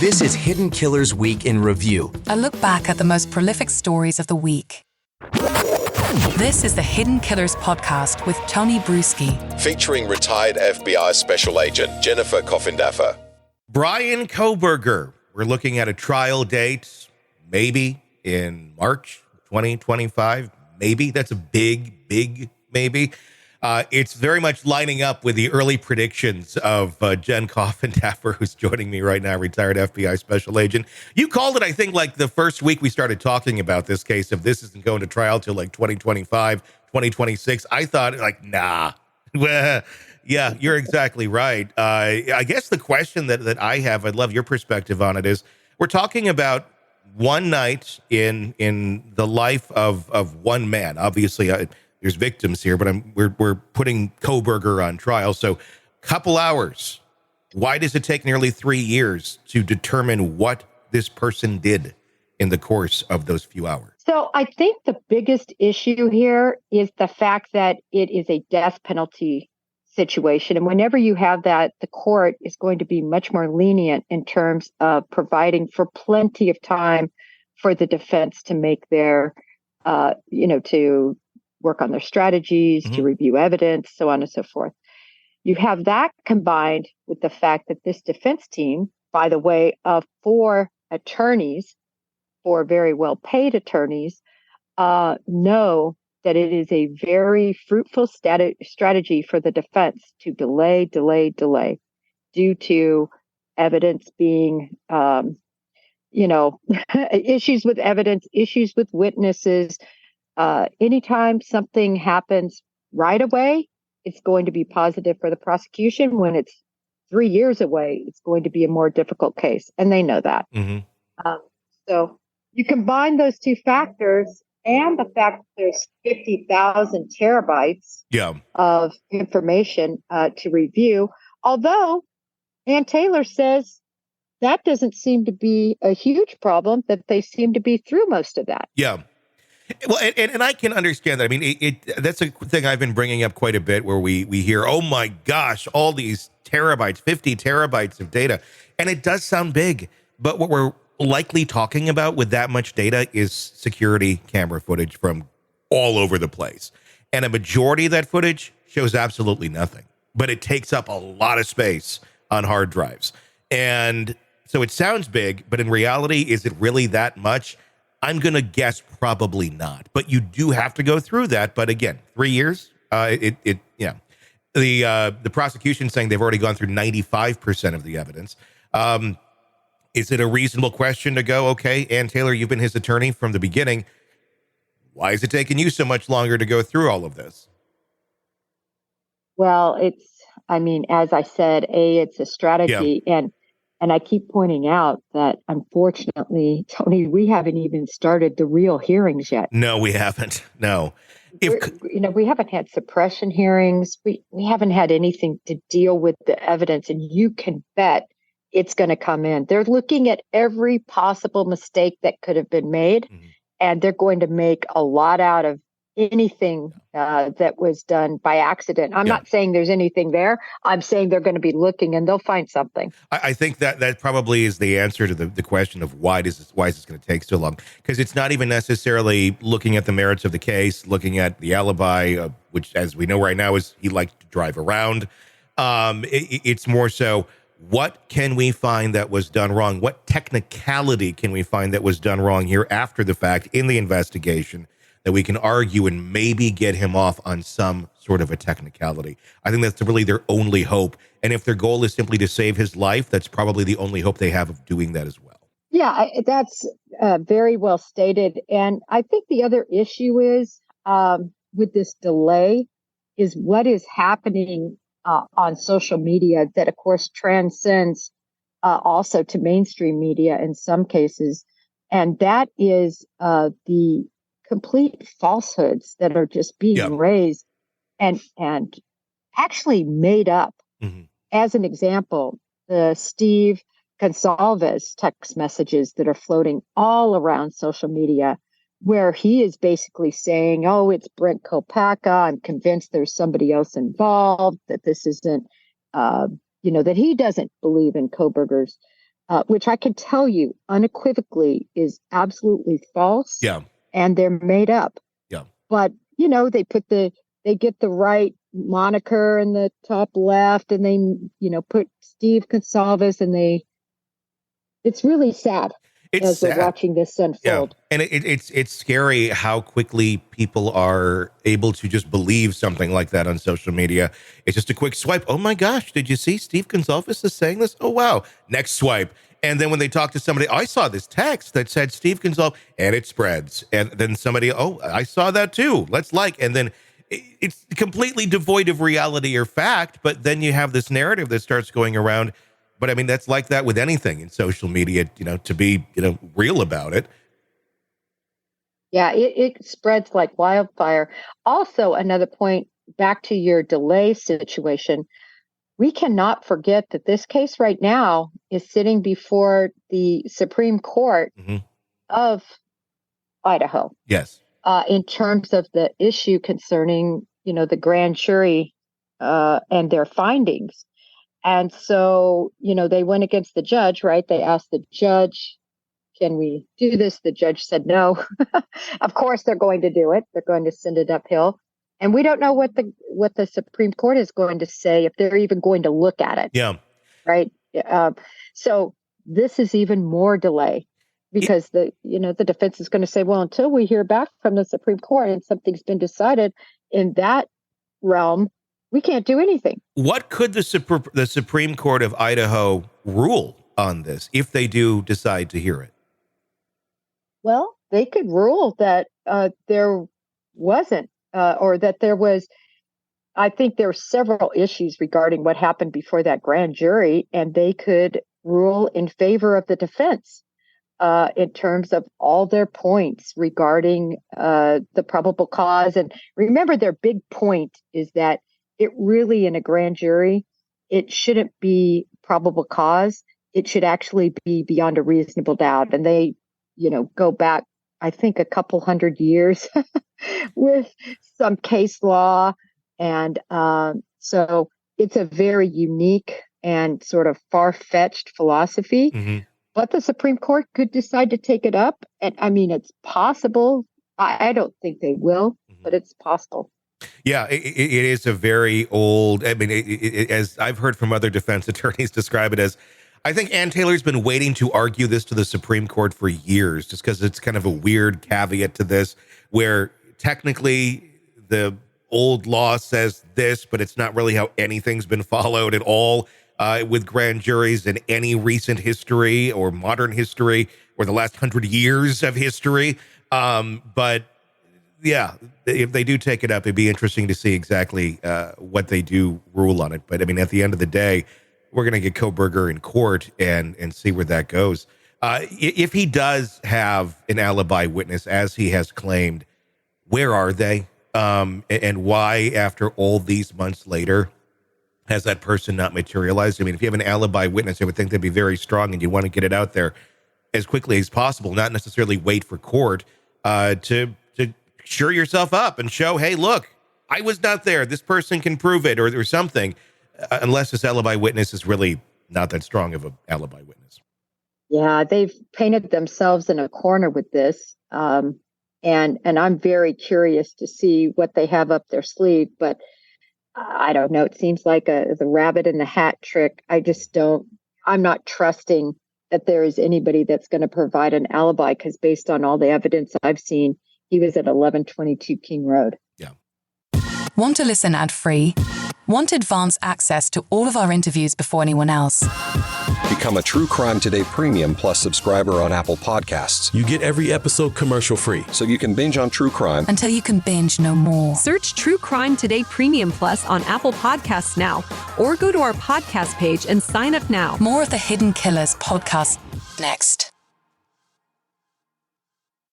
This is Hidden Killers Week in Review. A look back at the most prolific stories of the week. This is the Hidden Killers podcast with Tony Brueski. Featuring retired FBI Special Agent Jennifer Coffindaffer. Brian Kohberger. We're looking at a trial date, maybe in March 2025. Maybe. That's a big maybe. It's very much lining up with the early predictions of Jen Coffindaffer, who's joining me right now, retired FBI Special Agent. You called it, I think, like the first week we started talking about this case, if this isn't going to trial till like 2025, 2026. I thought, like, nah. Well, yeah, you're exactly right. I guess the question that I have, I'd love your perspective on it, is we're talking about one night in the life of one man. Obviously, there's victims here, but we're putting Kohberger on trial. So couple hours. Why does it take nearly 3 years to determine what this person did in the course of those few hours? So I think the biggest issue here is the fact that it is a death penalty situation. And whenever you have that, the court is going to be much more lenient in terms of providing for plenty of time for the defense to make their, to work on their strategies, to review evidence, so on and so forth. You have that combined with the fact that this defense team, by the way, of 4 attorneys, 4 very well-paid attorneys, know that it is a very fruitful strategy for the defense to delay due to evidence being, issues with evidence, issues with witnesses. Anytime something happens right away, it's going to be positive for the prosecution. When it's 3 years away, it's going to be a more difficult case. And they know that. So you combine those two factors and the fact that there's 50,000 terabytes of information to review. Although Ann Taylor says that doesn't seem to be a huge problem, that they seem to be through most of that. Yeah. Well, and I can understand that. I mean, that's a thing I've been bringing up quite a bit, where we hear, oh my gosh, all these terabytes, 50 terabytes of data. And it does sound big, but what we're likely talking about with that much data is security camera footage from all over the place. And a majority of that footage shows absolutely nothing, but it takes up a lot of space on hard drives. And so it sounds big, but in reality, is it really that much? I'm going to guess probably not, but you do have to go through that. But again, 3 years, the prosecution saying they've already gone through 95% of the evidence. Is it a reasonable question to go, okay, Ann Taylor, you've been his attorney from the beginning. Why is it taking you so much longer to go through all of this? Well, as I said, it's a strategy. And I keep pointing out that, unfortunately, Tony, we haven't even started the real hearings yet. No, we haven't. No. We haven't had suppression hearings. We haven't had anything to deal with the evidence. And you can bet it's going to come in. They're looking at every possible mistake that could have been made. And they're going to make a lot out of anything that was done by accident. I'm not saying there's anything there. I'm saying they're going to be looking and they'll find something. I think that probably is the answer to the question of why is this going to take so long? Because it's not even necessarily looking at the merits of the case, looking at the alibi, which, as we know right now, is he liked to drive around. It's more so, what can we find that was done wrong? What technicality can we find that was done wrong here after the fact in the investigation, that we can argue and maybe get him off on some sort of a technicality? I think that's really their only hope. And if their goal is simply to save his life, that's probably the only hope they have of doing that as well. Yeah, that's very well stated. And I think the other issue is with this delay is what is happening on social media that, of course, transcends also to mainstream media in some cases. And that is the complete falsehoods that are just being raised and actually made up. As an example, the Steve Gonsalves text messages that are floating all around social media, where he is basically saying, oh, it's Brent Kopaka. I'm convinced there's somebody else involved, that this isn't, that he doesn't believe in Kohberger's which I can tell you unequivocally is absolutely false. Yeah. And they're made up. Yeah. But, they get the right moniker in the top left, and they, put Steve Gonsalves, and it's really sad. It's as sad. We're watching this unfold. Yeah. And it's scary how quickly people are able to just believe something like that on social media. It's just a quick swipe. Oh my gosh, did you see Steve Gonsalves is saying this? Oh wow. Next swipe. And then when they talk to somebody, I saw this text that said Steve Gonsalves, and it spreads. And then somebody, oh, I saw that too. Let's like, and then it's completely devoid of reality or fact. But then you have this narrative that starts going around. But I mean, that's like that with anything in social media, to be, real about it. Yeah, it spreads like wildfire. Also, another point, back to your delay situation, we cannot forget that this case right now is sitting before the Supreme Court of Idaho. Yes. In terms of the issue concerning, the grand jury and their findings. And so, they went against the judge, right? They asked the judge, can we do this? The judge said no. Of course, they're going to do it. They're going to send it uphill. And we don't know what the Supreme Court is going to say, if they're even going to look at it. Yeah. Right. So this is even more delay, because the defense is going to say, well, until we hear back from the Supreme Court and something's been decided in that realm, we can't do anything. What could the Supreme Court of Idaho rule on this if they do decide to hear it? Well, they could rule that there wasn't, or that there was. I think there are several issues regarding what happened before that grand jury, and they could rule in favor of the defense in terms of all their points regarding the probable cause. And remember, their big point is that it really, in a grand jury, it shouldn't be probable cause. It should actually be beyond a reasonable doubt. And they, go back, I think, a couple hundred years with some case law. And so it's a very unique and sort of far-fetched philosophy. Mm-hmm. But the Supreme Court could decide to take it up. And I mean, it's possible. I don't think they will, but it's possible. Yeah, it is a very old, I mean, as I've heard from other defense attorneys describe it as, I think Ann Taylor's been waiting to argue this to the Supreme Court for years, just because it's kind of a weird caveat to this, where technically the old law says this, but it's not really how anything's been followed at all with grand juries in any recent history or modern history or the last 100 years of history. But yeah, if they do take it up, it'd be interesting to see exactly what they do rule on it. But I mean, at the end of the day, we're going to get Kohberger in court and see where that goes. If he does have an alibi witness, as he has claimed, where are they? And why, after all these months later, has that person not materialized? I mean, if you have an alibi witness, I would think they'd be very strong, and you want to get it out there as quickly as possible, not necessarily wait for court to sure yourself up and show, hey, look, I was not there. This person can prove it or something, unless this alibi witness is really not that strong of an alibi witness. Yeah, they've painted themselves in a corner with this. And I'm very curious to see what they have up their sleeve. But I don't know. It seems like the rabbit in the hat trick. I'm not trusting that there is anybody that's going to provide an alibi, because based on all the evidence I've seen, he was at 1122 King Road. Yeah. Want to listen ad-free? Want advanced access to all of our interviews before anyone else? Become a True Crime Today Premium Plus subscriber on Apple Podcasts. You get every episode commercial-free, so you can binge on true crime until you can binge no more. Search True Crime Today Premium Plus on Apple Podcasts now, or go to our podcast page and sign up now. More of the Hidden Killers podcast next.